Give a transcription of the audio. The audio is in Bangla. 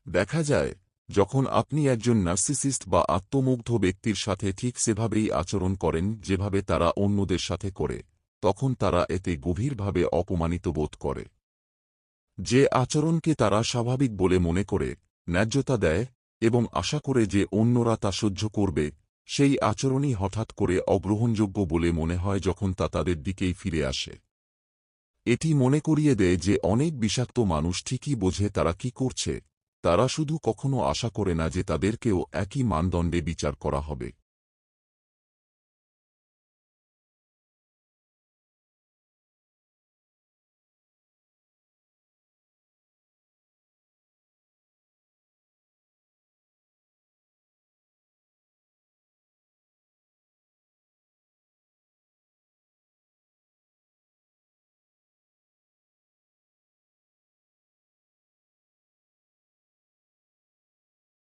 দেখা যায়, যখন আপনি একজন নার্সিসিস্ট বা আত্মমুগ্ধ ব্যক্তির সাথে ঠিক সেভাবেই আচরণ করেন যেভাবে তারা অন্যদের সাথে করে, তখন তারা এতে গভীরভাবে অপমানিত বোধ করে। যে আচরণকে তারা স্বাভাবিক বলে মনে করে, ন্যায্যতা দেয় এবং আশা করে যে অন্যরা তা সহ্য করবে, সেই আচরণই হঠাৎ করে অগ্রহণযোগ্য বলে মনে হয় যখন তা তাদের দিকেই ফিরে আসে। এটি মনে করিয়ে দেয় যে অনেক বিষাক্ত মানুষ ঠিকই বোঝে তারা কি করছে, তারা শুধু কখনো আশা করে না যে তাদেরকেও একই মানদণ্ডে বিচার করা হবে।